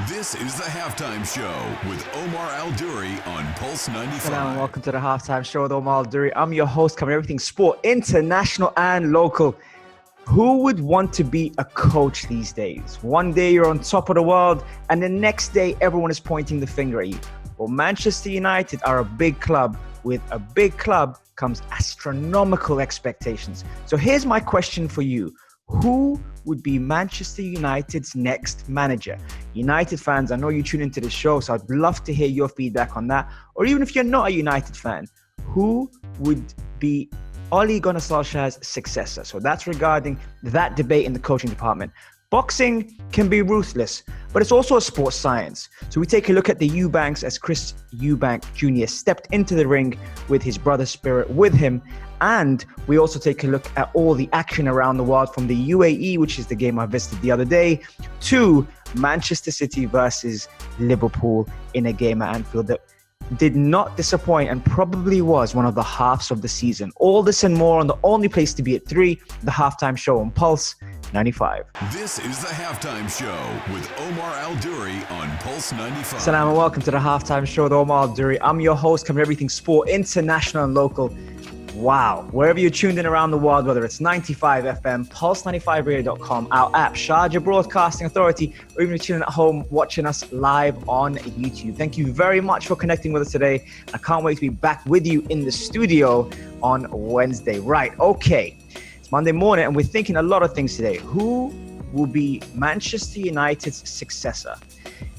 This is the Halftime Show with Omar Al-Duri on Pulse 95. Hello and welcome to the Halftime Show with Omar Al-Duri. I'm your host, covering everything sport, international and local. Who would want to be a coach these days? One day you're on top of the world and the next day everyone is pointing the finger at you. Well, Manchester United are a big club. With a big club comes astronomical expectations. So here's my question for you. Who would be Manchester United's next manager? United fans, I know you tune into the show, so I'd love to hear your feedback on that. Or even if you're not a United fan, who would be Ole Gunnar Solskjaer's successor? So that's regarding that debate in the coaching department. Boxing can be ruthless, but it's also a sports science. So we take a look at the Eubanks as Chris Eubank Jr. stepped into the ring with his brother Spirit with him. And we also take a look at all the action around the world from the UAE, which is the game I visited the other day, to Manchester City versus Liverpool in a game at Anfield that did not disappoint and probably was one of the halves of the season. All this and more on the only place to be at 3, the Halftime Show on Pulse 95. This is the Halftime Show with Omar Al-Duri on Pulse 95. Salam and welcome to the Halftime Show with Omar Al-Duri. I'm your host, covering everything sport, international and local. Wow. Wherever you're tuned in around the world, whether it's 95 FM, pulse95radio.com, our app, Sharjah Broadcasting Authority, or even if you're tuning at home watching us live on YouTube. Thank you very much for connecting with us today. I can't wait to be back with you in the studio on Wednesday. Right. Okay. It's Monday morning and we're thinking a lot of things today. Who will be Manchester United's successor?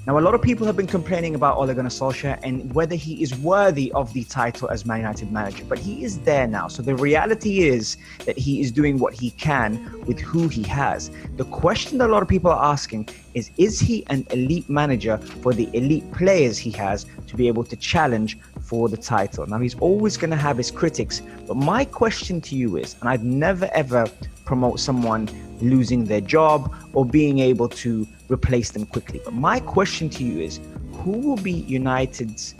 Now, a lot of people have been complaining about Ole Gunnar Solskjaer and whether he is worthy of the title as Man United manager, but he is there now. So the reality is that he is doing what he can with who he has. The question that a lot of people are asking is he an elite manager for the elite players he has to be able to challenge for the title? Now, he's always going to have his critics, but my question to you is, and I'd never ever promote someone losing their job or being able to replace them quickly. But my question to you is, who will be United's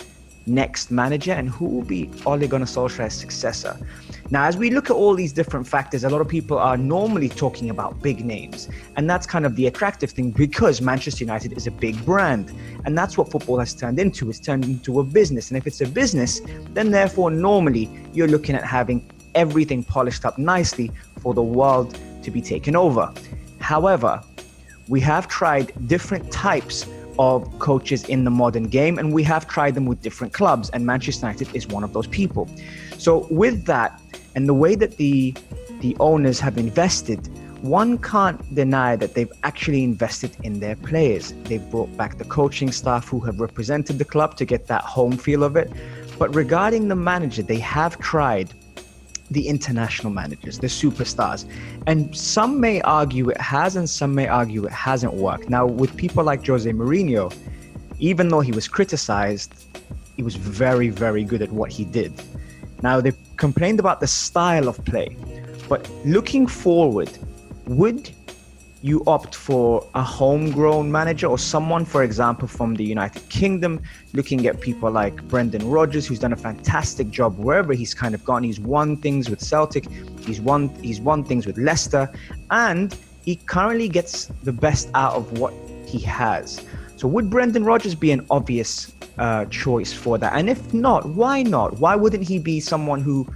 next manager and who will be Ole Gunnar Solskjaer's successor? Now, as we look at all these different factors, a lot of people are normally talking about big names. And that's kind of the attractive thing because Manchester United is a big brand. And that's what football has turned into. It's turned into a business. And if it's a business, then therefore normally you're looking at having everything polished up nicely for the world to be taken over. However, we have tried different types of coaches in the modern game, and we have tried them with different clubs, and Manchester United is one of those people. So with that, and the way that the owners have invested, one can't deny that they've actually invested in their players. They've brought back the coaching staff who have represented the club to get that home feel of it. But regarding the manager, they have tried the international managers, the superstars. And some may argue it has and some may argue it hasn't worked. Now, with people like Jose Mourinho, even though he was criticized, he was very, very good at what he did. Now, they complained about the style of play. But looking forward, would you opt for a homegrown manager or someone, for example, from the United Kingdom, looking at people like Brendan Rodgers, who's done a fantastic job wherever he's kind of gone. He's won things with Celtic, he's won things with Leicester, and he currently gets the best out of what he has. So would Brendan Rodgers be an obvious choice for that? And if not, why not? Why wouldn't he be someone who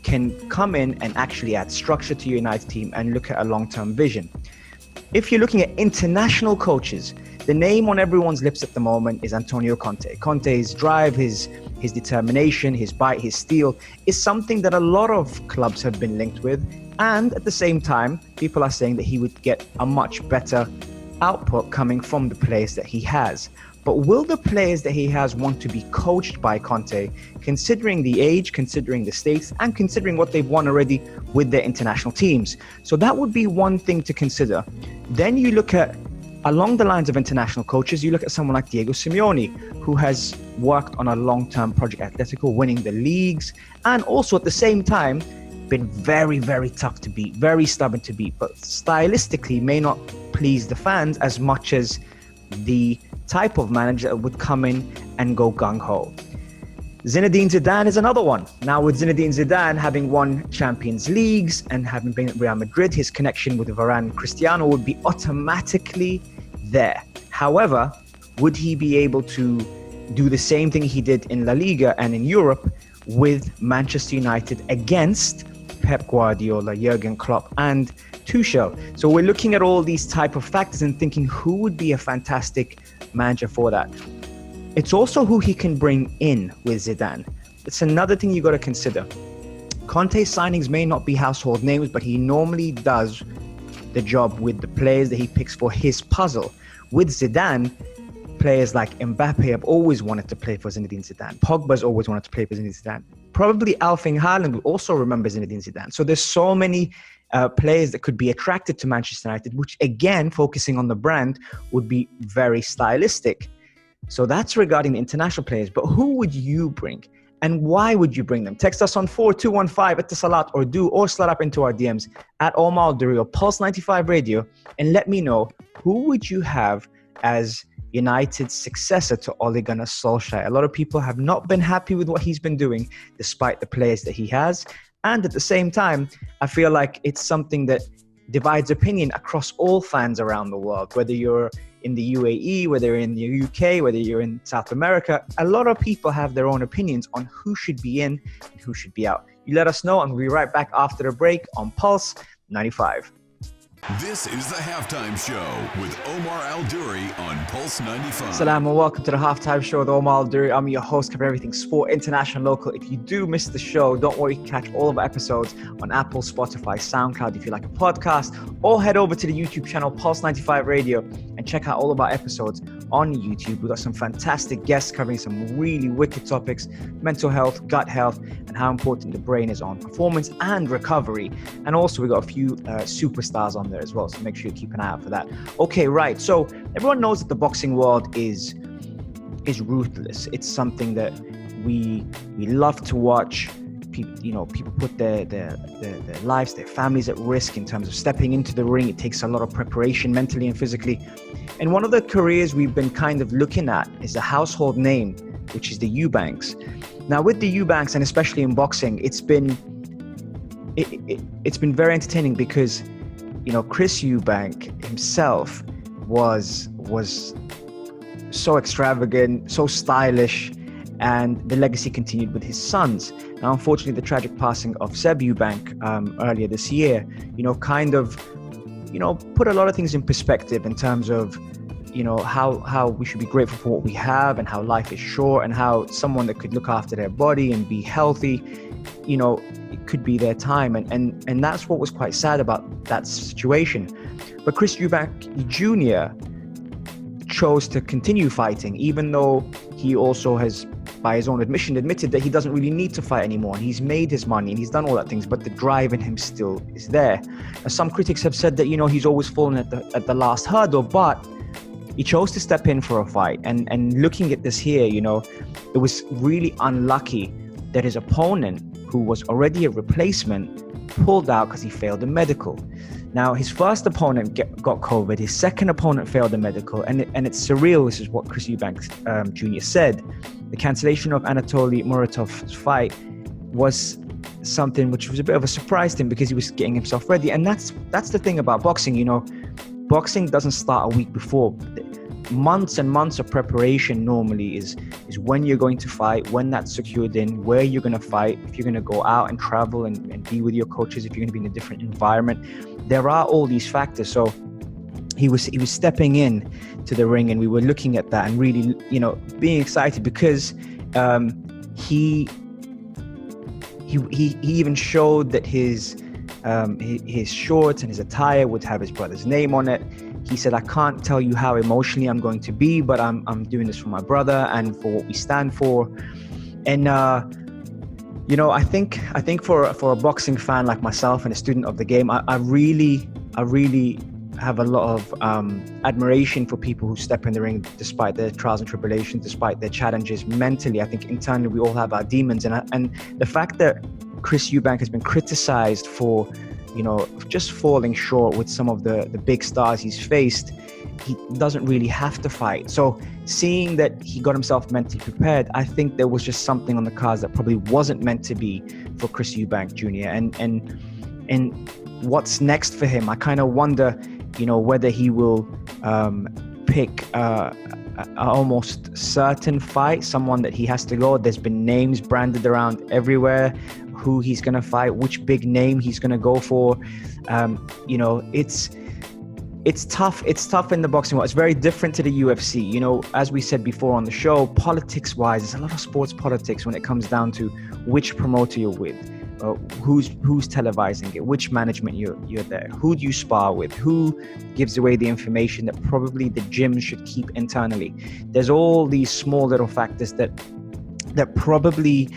can come in and actually add structure to your United team and look at a long-term vision? If you're looking at international coaches, the name on everyone's lips at the moment is Antonio Conte. Conte's drive, his determination, his bite, his steel is something that a lot of clubs have been linked with. And at the same time, people are saying that he would get a much better output coming from the players that he has. But will the players that he has want to be coached by Conte, considering the age, considering the stakes, and considering what they've won already with their international teams? So that would be one thing to consider. Then you look at, along the lines of international coaches, you look at someone like Diego Simeone, who has worked on a long-term project at Atletico, winning the leagues, and also at the same time, been very, very tough to beat, very stubborn to beat, but stylistically may not please the fans as much as the type of manager that would come in and go gung-ho. Zinedine Zidane is another one. Now with Zinedine Zidane having won Champions Leagues and having been at Real Madrid, his connection with Varane and Cristiano would be automatically there. However, would he be able to do the same thing he did in La Liga and in Europe with Manchester United against Pep Guardiola, Jurgen Klopp, and Tuchel? So we're looking at all these type of factors and thinking who would be a fantastic manager for that. It's also who he can bring in with Zidane. It's another thing you got to consider. Conte's signings may not be household names, but he normally does the job with the players that he picks for his puzzle. With Zidane, players like Mbappe have always wanted to play for Zinedine Zidane. Pogba's always wanted to play for Zinedine Zidane. Probably Erling Haaland will also remember Zinedine Zidane. So there's so many players that could be attracted to Manchester United, which again, focusing on the brand, would be very stylistic. So that's regarding the international players. But who would you bring? And why would you bring them? Text us on 4215 at the Salat or slide up into our DMs at Omar Al-Duri or Pulse 95 Radio and let me know who would you have as United's successor to Ole Gunnar Solskjaer. A lot of people have not been happy with what he's been doing despite the players that he has. And at the same time, I feel like it's something that divides opinion across all fans around the world, whether you're in the UAE, whether you're in the UK, whether you're in South America. A lot of people have their own opinions on who should be in and who should be out. You let us know and we'll be right back after the break on Pulse 95. This is the Halftime Show with Omar Al-Duri on Pulse 95. Salam and welcome to the Halftime Show with Omar Al-Duri. I'm your host, covering everything sport, international, local. If you do miss the show, don't worry, you can catch all of our episodes on Apple, Spotify, SoundCloud if you like a podcast, or head over to the YouTube channel Pulse 95 Radio and check out all of our episodes on YouTube. We've got some fantastic guests covering some really wicked topics: mental health, gut health, and how important the brain is on performance and recovery. And also we've got a few superstars on there as well, so make sure you keep an eye out for that. Okay, right, so everyone knows that the boxing world is ruthless. It's something that we love to watch. People put their lives, their families at risk in terms of stepping into the ring. It takes a lot of preparation mentally and physically. And one of the careers we've been kind of looking at is a household name, which is the Eubanks. Now with the Eubanks, and especially in boxing, it's been very entertaining because Chris Eubank himself was so extravagant, so stylish, and the legacy continued with his sons. Now, unfortunately, the tragic passing of Seb Eubank earlier this year, put a lot of things in perspective in terms of, how we should be grateful for what we have and how life is short and how someone that could look after their body and be healthy, it could be their time. And that's what was quite sad about that situation. But Chris Eubank Jr. chose to continue fighting, even though he also has, by his own admission, admitted that he doesn't really need to fight anymore. And he's made his money and he's done all that things, but the drive in him still is there. Now, some critics have said that, he's always fallen at the last hurdle, but he chose to step in for a fight. And looking at this here, it was really unlucky that his opponent, who was already a replacement, pulled out because he failed a medical. Now, his first opponent got COVID. His second opponent failed a medical. And it's surreal. This is what Chris Eubanks Jr. said. The cancellation of Anatoly Muratov's fight was something which was a bit of a surprise to him because he was getting himself ready. And that's the thing about boxing. Boxing doesn't start a week before. Months and months of preparation normally is when you're going to fight, when that's secured in, where you're going to fight, if you're going to go out and travel and be with your coaches, if you're going to be in a different environment. There are all these factors. So he was stepping in to the ring, and we were looking at that and really, being excited because he even showed that his shorts and his attire would have his brother's name on it. He said, "I can't tell you how emotionally I'm going to be, but I'm doing this for my brother and for what we stand for." And I think for a boxing fan like myself and a student of the game, I really have a lot of admiration for people who step in the ring despite their trials and tribulations, despite their challenges mentally. I think internally we all have our demons, and the fact that Chris Eubank has been criticized for just falling short with some of the big stars he's faced, he doesn't really have to fight. So seeing that he got himself mentally prepared, I think there was just something on the cards that probably wasn't meant to be for Chris Eubank Jr. And what's next for him? I kind of wonder, whether he will pick a almost certain fight, someone that he has to go. There's been names branded around everywhere, who he's going to fight, which big name he's going to go for. It's tough. It's tough in the boxing world. It's very different to the UFC. As we said before on the show, politics-wise, there's a lot of sports politics when it comes down to which promoter you're with, who's televising it, which management you're there, who do you spar with, who gives away the information that probably the gym should keep internally. There's all these small little factors that probably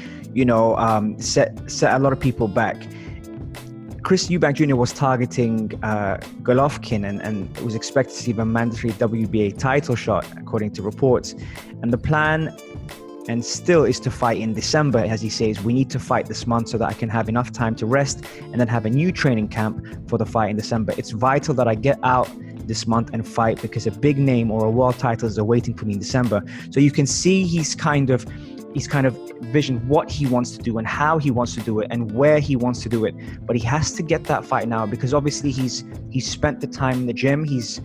set a lot of people back. Chris Eubank Jr. was targeting Golovkin and was expected to receive a mandatory WBA title shot, according to reports. And the plan, and still, is to fight in December. As he says, we need to fight this month so that I can have enough time to rest and then have a new training camp for the fight in December. It's vital that I get out this month and fight, because a big name or a world title is waiting for me in December. So you can see he's kind of visioned what he wants to do and how he wants to do it and where he wants to do it. But he has to get that fight now, because obviously he's spent the time in the gym, he's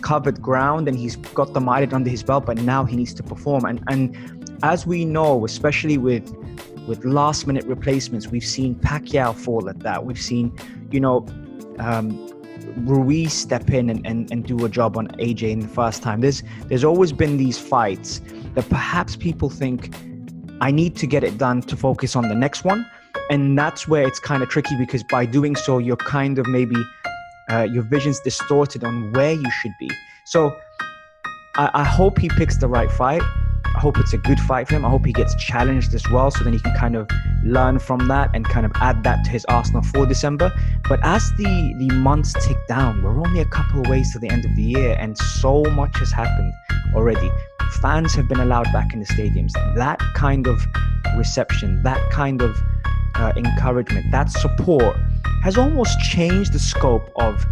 covered ground, and he's got the mileage under his belt, but now he needs to perform. And as we know, especially with last minute replacements, we've seen Pacquiao fall at that. We've seen, Ruiz step in and do a job on AJ in the first time. There's always been these fights that perhaps people think, I need to get it done to focus on the next one. And that's where it's kind of tricky, because by doing so, you're kind of maybe your vision's distorted on where you should be. So I hope he picks the right fight. I hope it's a good fight for him. I hope he gets challenged as well, so then he can kind of learn from that and kind of add that to his arsenal for December. But as the months tick down, we're only a couple of ways to the end of the year, and so much has happened already. Fans have been allowed back in the stadiums. That kind of reception, that kind of encouragement, that support has almost changed the scope of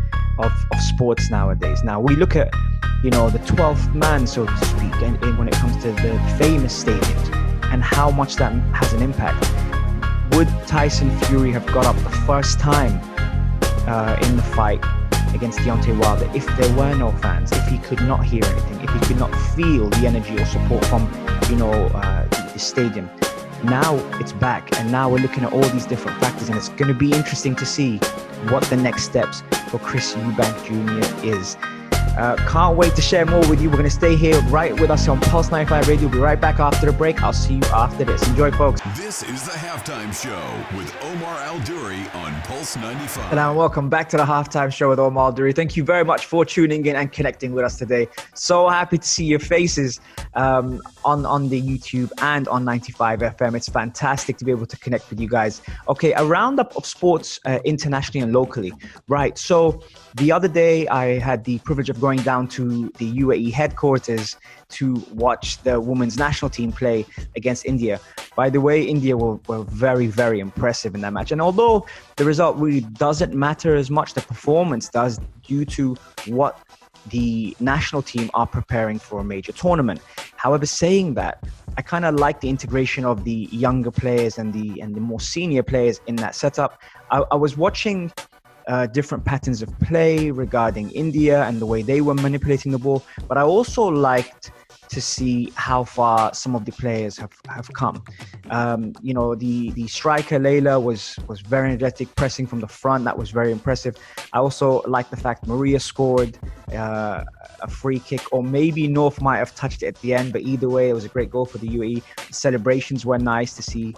sports nowadays. Now we look at, the 12th man, so to speak, and when it comes to the famous stadiums and how much that has an impact. Would Tyson Fury have got up the first time in the fight against Deontay Wilder if there were no fans, if he could not hear anything, if he could not feel the energy or support from the stadium? Now it's back, and now we're looking at all these different factors, and it's going to be interesting to see what the next steps for Chris Eubank Jr. is. Can't wait to share more with you. We're going to stay here right with us on Pulse 95 Radio. We'll be right back after the break. I'll see you after this. Enjoy, folks. This is the Halftime Show with Omar Al-Duri on Pulse 95. Hello and welcome back to the Halftime Show with Omar Al-Duri. Thank you very much for tuning in and connecting with us today. So happy to see your faces on the YouTube and on 95 FM. It's fantastic to be able to connect with you guys. Okay, a roundup of sports internationally and locally. Right, so the other day I had the privilege of going down to the UAE headquarters to watch the women's national team play against India. By the way, India were very, very impressive in that match. And although the result really doesn't matter as much, the performance does, due to what the national team are preparing for a major tournament. However, saying that, I kind of like the integration of the younger players and the more senior players in that setup. I was watching different patterns of play regarding India and the way they were manipulating the ball, but I also liked to see how far some of the players have come. The striker Layla was very energetic, pressing from the front. That was very impressive. I also like the fact Maria scored a free kick, or maybe North might have touched it at the end, but either way, it was a great goal for the UAE. The celebrations were nice to see,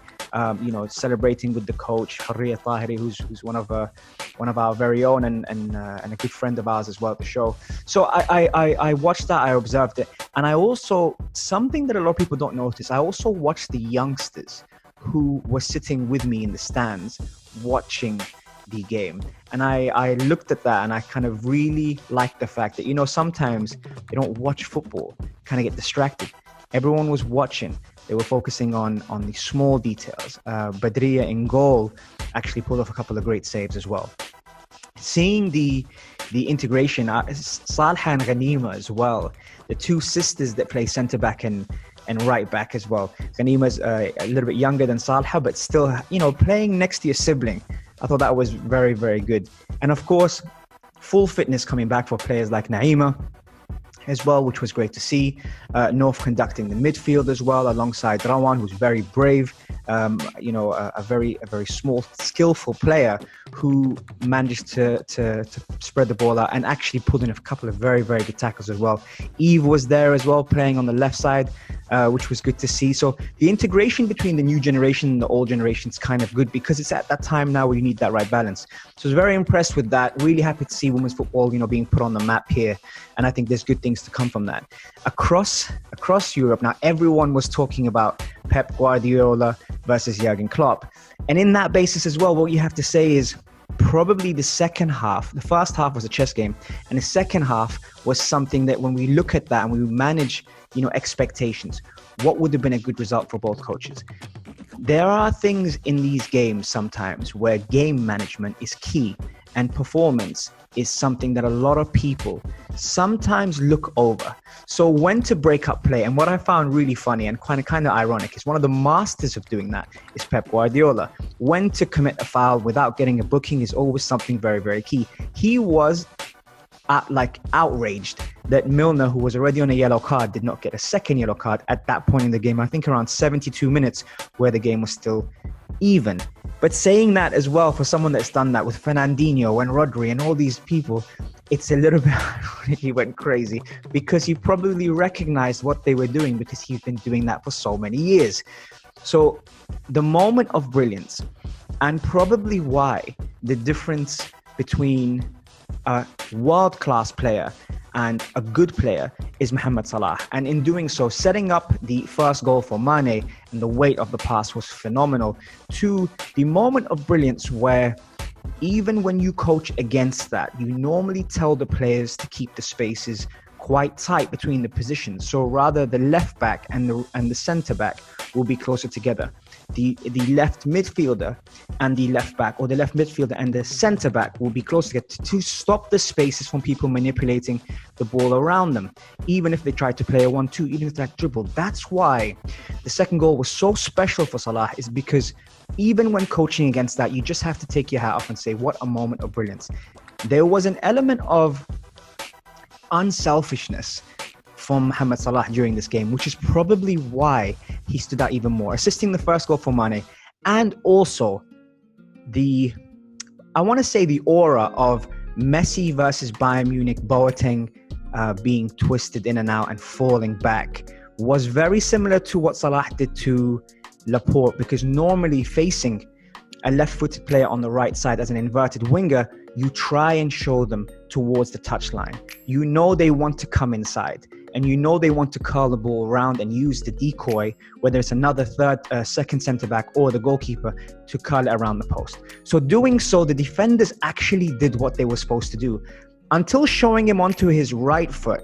celebrating with the coach, Harriya Tahiri, who's one of our very own and a good friend of ours as well at the show. So I watched that, I observed it. And I also, something that a lot of people don't notice, I also watched the youngsters who were sitting with me in the stands watching the game. And I looked at that and I kind of really liked the fact that, sometimes they don't watch football, kind of get distracted. Everyone was watching. They were focusing on the small details. Badriya in goal actually pulled off a couple of great saves as well. Seeing the integration, Salha and Ghanima as well, the two sisters that play centre back and right back as well. Ghanima's a little bit younger than Salha, but still, playing next to your sibling. I thought that was very, very good. And of course, full fitness coming back for players like Naima, as well, which was great to see. North conducting the midfield as well, alongside Rawan, who's very brave. A very small, skillful player who managed to spread the ball out and actually put in a couple of very, very good tackles as well. Eve was there as well, playing on the left side, which was good to see. So the integration between the new generation and the old generation is kind of good, because it's at that time now where you need that right balance. So I was very impressed with that. Really happy to see women's football, being put on the map here. And I think there's good things to come from that. Across Europe, now everyone was talking about Pep Guardiola versus Jurgen Klopp. And in that basis as well, what you have to say is probably the second half. The first half was a chess game, and the second half was something that when we look at that and we manage, expectations, what would have been a good result for both coaches? There are things in these games sometimes where game management is key, and performance is something that a lot of people sometimes look over. So when to break up play, and what I found really funny and kind of ironic is one of the masters of doing that is Pep Guardiola. When to commit a foul without getting a booking is always something very, very key. He was outraged that Milner, who was already on a yellow card, did not get a second yellow card at that point in the game. I think around 72 minutes, where the game was still even. But saying that as well, for someone that's done that with Fernandinho and Rodri and all these people, it's a little bit he went crazy, because he probably recognized what they were doing, because he's been doing that for so many years. So the moment of brilliance, and probably why the difference between a world-class player and a good player is Mohamed Salah. And in doing so, setting up the first goal for Mane, and the weight of the pass was phenomenal, to the moment of brilliance where even when you coach against that, you normally tell the players to keep the spaces quite tight between the positions. So rather the left back and the centre back will be closer together. The left midfielder and the left back, or the left midfielder and the centre back, will be closer together to stop the spaces from people manipulating the ball around them, even if they try to play a 1-2, even if they dribble. That's why the second goal was so special for Salah, is because even when coaching against that, you just have to take your hat off and say, what a moment of brilliance. There was an element of unselfishness from Mohamed Salah during this game, which is probably why he stood out even more, assisting the first goal for Mane, and also the aura of Messi versus Bayern Munich, Boateng being twisted in and out and falling back, was very similar to what Salah did to Laporte, because normally facing a left-footed player on the right side as an inverted winger, you try and show them towards the touchline. You know they want to come inside, and you know they want to curl the ball around and use the decoy, whether it's another second centre-back or the goalkeeper, to curl it around the post. So doing so, the defenders actually did what they were supposed to do, until showing him onto his right foot.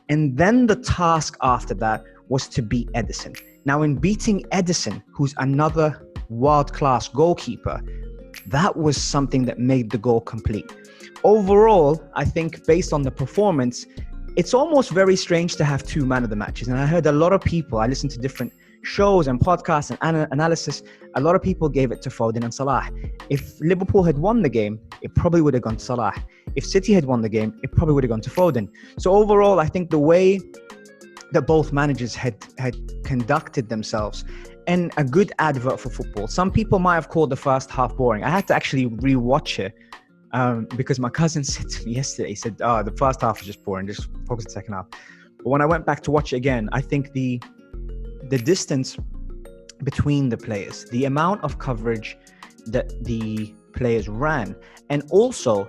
And then the task after that was to beat Edison. Now, in beating Edison, who's another world-class goalkeeper, that was something that made the goal complete. Overall, I think based on the performance, it's almost very strange to have two man of the matches. And I heard a lot of people, I listened to different shows and podcasts and analysis, a lot of people gave it to Foden and Salah. If Liverpool had won the game, it probably would have gone to Salah. If City had won the game, it probably would have gone to Foden. So overall, I think the way that both managers had conducted themselves, and a good advert for football. Some people might have called the first half boring. I had to actually rewatch it because my cousin said to me yesterday, he said, the first half was just boring, just focus on the second half. But when I went back to watch it again, I think the distance between the players, the amount of coverage that the players ran, and also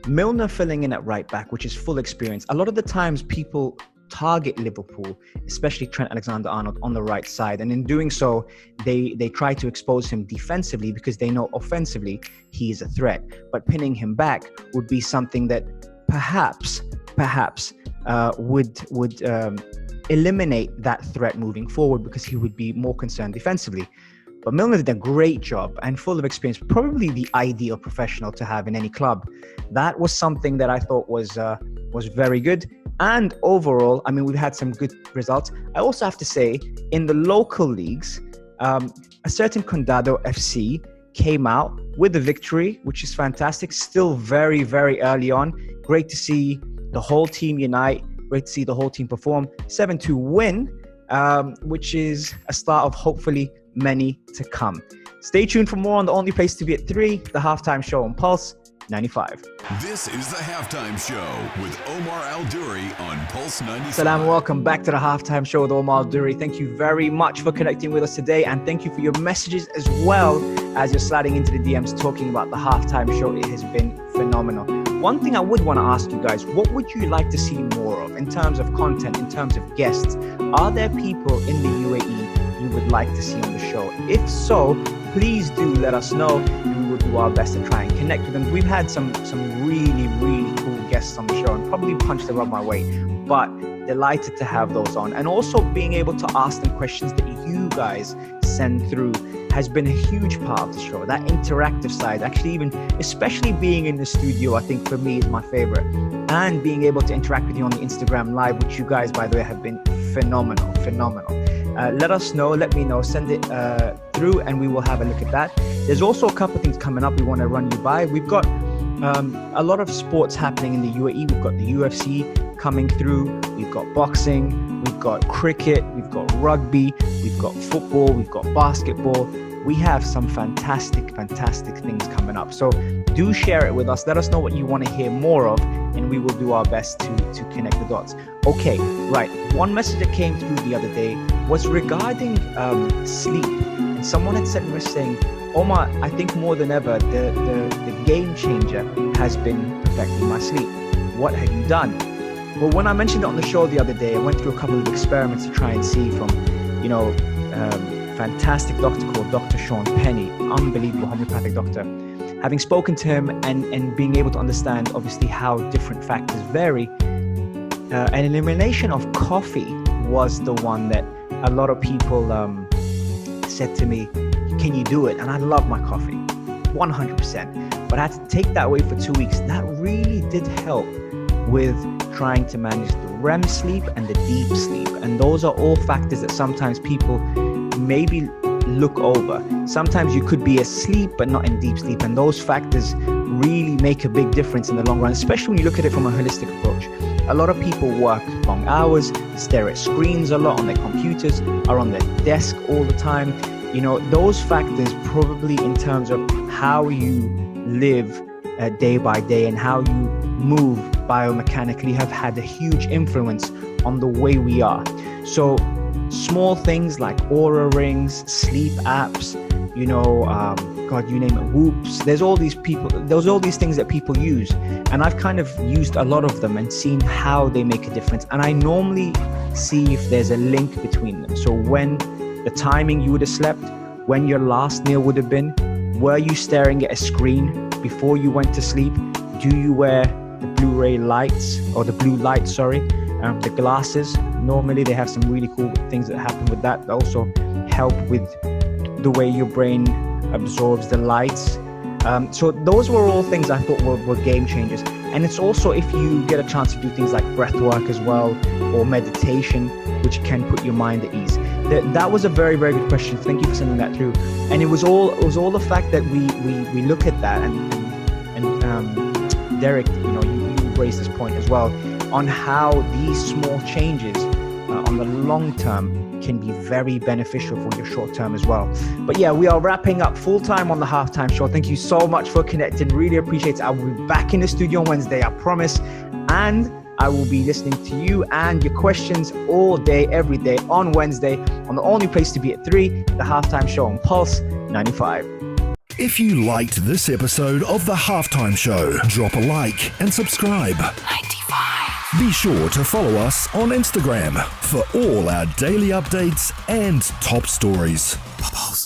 Milner filling in at right back, which is full experience. A lot of the times people target Liverpool, especially Trent Alexander-Arnold, on the right side, and in doing so they try to expose him defensively because they know offensively he is a threat. But pinning him back would be something that perhaps would eliminate that threat moving forward, because he would be more concerned defensively. But Milner did a great job and full of experience, probably the ideal professional to have in any club. That was something that I thought was very good. And overall, I mean, we've had some good results. I also have to say, in the local leagues, a certain Condado FC came out with a victory, which is fantastic. Still very, very early on. Great to see the whole team unite, Great to see the whole team perform. 7-2 win, which is a start of hopefully many to come. Stay tuned for more on the only place to be at 3, the halftime show on Pulse 95. This is the Halftime Show with Omar Al-Duri on Pulse 95. Salam, welcome back to the halftime show with Omar Al-Duri. Thank you very much for connecting with us today, and thank you for your messages as well as you're sliding into the DMs talking about the halftime show. It has been phenomenal. One thing I would want to ask you guys, what would you like to see more of in terms of content, in terms of guests? Are there people in the UAE you would like to see on the show? If so, please do let us know, and we will do our best to try and connect with them. We've had some really, really cool guests on the show and probably punched above my weight, but delighted to have those on. And also being able to ask them questions that you guys send through has been a huge part of the show. That interactive side, actually, even especially being in the studio, I think for me is my favorite. And being able to interact with you on the Instagram live, which you guys, by the way, have been phenomenal. Let us know, let me know, send it through and we will have a look at that. There's also a couple of things coming up we want to run you by. We've got a lot of sports happening in the UAE. We've got the UFC coming through. We've got boxing. We've got cricket. We've got rugby. We've got football. We've got basketball. We have some fantastic things coming up. So do share it with us. Let us know what you want to hear more of, and we will do our best to connect the dots. Okay, right. One message that came through the other day was regarding sleep. And someone had sent me saying, Omar, I think more than ever, the game changer has been perfecting my sleep. What have you done? Well, when I mentioned it on the show the other day, I went through a couple of experiments to try and see from, fantastic doctor called Dr. Sean Penny, unbelievable homeopathic doctor. Having spoken to him and being able to understand, obviously, how different factors vary, an elimination of coffee was the one that a lot of people said to me, can you do it? And I love my coffee, 100%. But I had to take that away for 2 weeks. That really did help with trying to manage the REM sleep and the deep sleep. And those are all factors that sometimes people maybe look over. Sometimes you could be asleep but not in deep sleep, and those factors really make a big difference in the long run, especially when you look at it from a holistic approach. A lot of people work long hours, stare at screens a lot on their computers, are on their desk all the time. Those factors probably, in terms of how you live day by day and how you move biomechanically, have had a huge influence on the way we are. So small things like Aura rings, sleep apps, you name it, Whoops. There's all these things that people use, and I've kind of used a lot of them and seen how they make a difference. And I normally see if there's a link between them. So when the timing you would have slept, when your last meal would have been, were you staring at a screen before you went to sleep? Do you wear the blue light, the glasses? Normally they have some really cool things that happen with that also help with the way your brain absorbs the lights. So those were all things I thought were game changers. And it's also, if you get a chance to do things like breath work as well, or meditation, which can put your mind at ease. That was a very, very good question. Thank you for sending that through. And it was all the fact that we look at that, and Derek, you raised this point as well on how these small changes on the long term can be very beneficial for your short term as well. But yeah, we are wrapping up full time on the halftime show. Thank you so much for connecting. Really appreciate it. I will be back in the studio on Wednesday, I promise. And I will be listening to you and your questions all day, every day on Wednesday on the only place to be at 3, the halftime show on Pulse 95. If you liked this episode of The Halftime Show, drop a like and subscribe. 95. Be sure to follow us on Instagram for all our daily updates and top stories. Pulse.